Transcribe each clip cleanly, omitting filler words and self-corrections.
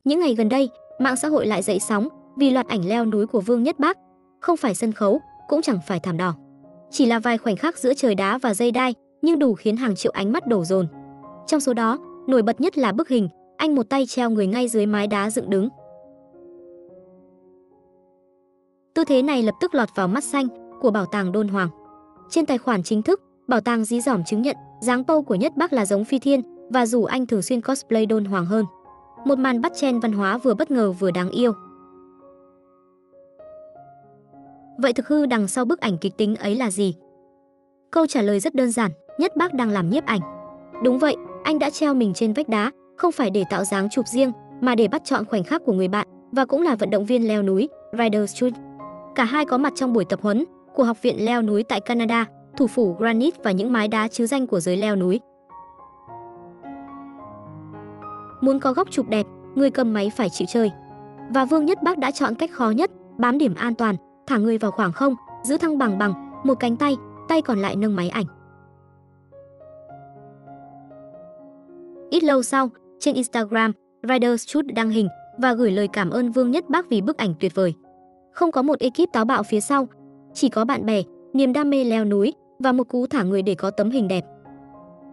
Những ngày gần đây, mạng xã hội lại dậy sóng vì loạt ảnh leo núi của Vương Nhất Bác. Không phải sân khấu, cũng chẳng phải thảm đỏ. Chỉ là vài khoảnh khắc giữa trời đá và dây đai, nhưng đủ khiến hàng triệu ánh mắt đổ dồn. Trong số đó, nổi bật nhất là bức hình anh một tay treo người ngay dưới mái đá dựng đứng. Tư thế này lập tức lọt vào mắt xanh của Bảo tàng Đôn Hoàng. Trên tài khoản chính thức, bảo tàng dí dỏm chứng nhận dáng pose của Nhất Bác là giống Phi Thiên và rủ anh thường xuyên cosplay Đôn Hoàng hơn. Một màn bắt chen văn hóa vừa bất ngờ vừa đáng yêu. Vậy thực hư đằng sau bức ảnh kịch tính ấy là gì? Câu trả lời rất đơn giản, Nhất Bác đang làm nhiếp ảnh. Đúng vậy, anh đã treo mình trên vách đá, không phải để tạo dáng chụp riêng, mà để bắt chọn khoảnh khắc của người bạn và cũng là vận động viên leo núi, Ryder Schultz. Cả hai có mặt trong buổi tập huấn của Học viện leo núi tại Canada, thủ phủ granite và những mái đá trứ danh của giới leo núi. Muốn có góc chụp đẹp, người cầm máy phải chịu chơi. Và Vương Nhất Bác đã chọn cách khó nhất, bám điểm an toàn, thả người vào khoảng không, giữ thăng bằng bằng một cánh tay, tay còn lại nâng máy ảnh. Ít lâu sau, trên Instagram, Ryder Schultz đăng hình và gửi lời cảm ơn Vương Nhất Bác vì bức ảnh tuyệt vời. Không có một ekip táo bạo phía sau, chỉ có bạn bè, niềm đam mê leo núi và một cú thả người để có tấm hình đẹp.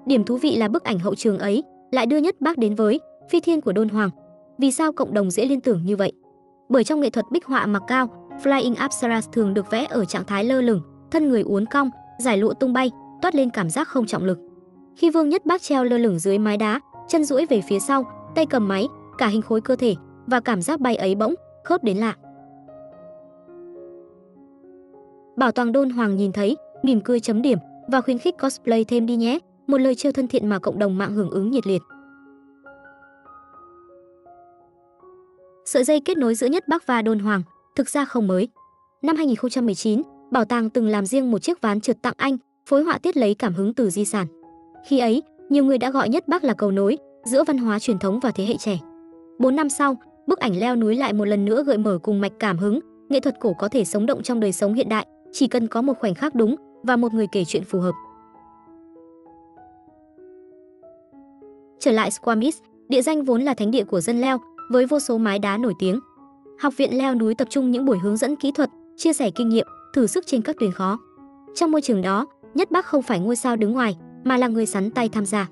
Điểm thú vị là bức ảnh hậu trường ấy lại đưa Nhất Bác đến với Phi Thiên của Đôn Hoàng. Vì sao cộng đồng dễ liên tưởng như vậy? Bởi trong nghệ thuật bích họa mặc cao, Flying Apsaras thường được vẽ ở trạng thái lơ lửng, thân người uốn cong, giải lụa tung bay, toát lên cảm giác không trọng lực. Khi Vương Nhất Bác treo lơ lửng dưới mái đá, chân duỗi về phía sau, tay cầm máy, cả hình khối cơ thể và cảm giác bay ấy bỗng khớp đến lạ. Bảo tàng Đôn Hoàng nhìn thấy, mỉm cười chấm điểm và khuyến khích cosplay thêm đi nhé, một lời trêu thân thiện mà cộng đồng mạng hưởng ứng nhiệt liệt. Sợi dây kết nối giữa Nhất Bác và Đôn Hoàng thực ra không mới. Năm 2019, bảo tàng từng làm riêng một chiếc ván trượt tặng anh, phối họa tiết lấy cảm hứng từ di sản. Khi ấy, nhiều người đã gọi Nhất Bác là cầu nối giữa văn hóa truyền thống và thế hệ trẻ. 4 năm sau, bức ảnh leo núi lại một lần nữa gợi mở cùng mạch cảm hứng, nghệ thuật cổ có thể sống động trong đời sống hiện đại, chỉ cần có một khoảnh khắc đúng và một người kể chuyện phù hợp. Trở lại Squamish, địa danh vốn là thánh địa của dân leo, với vô số mái đá nổi tiếng. Học viện leo núi tập trung những buổi hướng dẫn kỹ thuật, chia sẻ kinh nghiệm, thử sức trên các tuyến khó. Trong môi trường đó, Nhất Bác không phải ngôi sao đứng ngoài, mà là người sắn tay tham gia.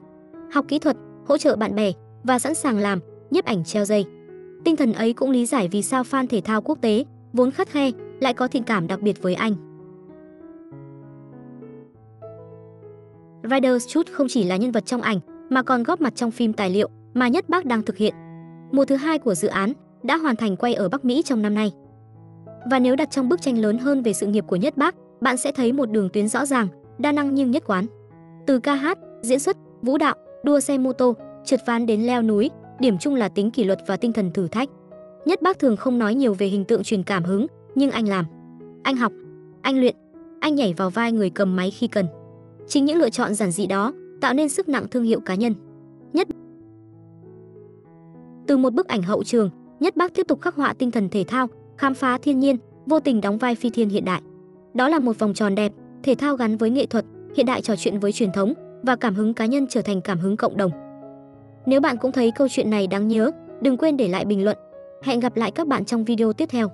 Học kỹ thuật, hỗ trợ bạn bè và sẵn sàng làm nhiếp ảnh treo dây. Tinh thần ấy cũng lý giải vì sao fan thể thao quốc tế vốn khắt khe lại có thiện cảm đặc biệt với anh. Ryder Schultz không chỉ là nhân vật trong ảnh mà còn góp mặt trong phim tài liệu mà Nhất Bác đang thực hiện. Mùa thứ 2 của dự án đã hoàn thành quay ở Bắc Mỹ trong năm nay. Và nếu đặt trong bức tranh lớn hơn về sự nghiệp của Nhất Bác, bạn sẽ thấy một đường tuyến rõ ràng, đa năng nhưng nhất quán. Từ ca hát, diễn xuất, vũ đạo, đua xe mô tô, trượt ván đến leo núi, điểm chung là tính kỷ luật và tinh thần thử thách. Nhất Bác thường không nói nhiều về hình tượng truyền cảm hứng, nhưng anh làm. Anh học, anh luyện, anh nhảy vào vai người cầm máy khi cần. Chính những lựa chọn giản dị đó tạo nên sức nặng thương hiệu cá nhân. Từ một bức ảnh hậu trường, Nhất Bác tiếp tục khắc họa tinh thần thể thao, khám phá thiên nhiên, vô tình đóng vai Phi Thiên hiện đại. Đó là một vòng tròn đẹp, thể thao gắn với nghệ thuật, hiện đại trò chuyện với truyền thống và cảm hứng cá nhân trở thành cảm hứng cộng đồng. Nếu bạn cũng thấy câu chuyện này đáng nhớ, đừng quên để lại bình luận. Hẹn gặp lại các bạn trong video tiếp theo.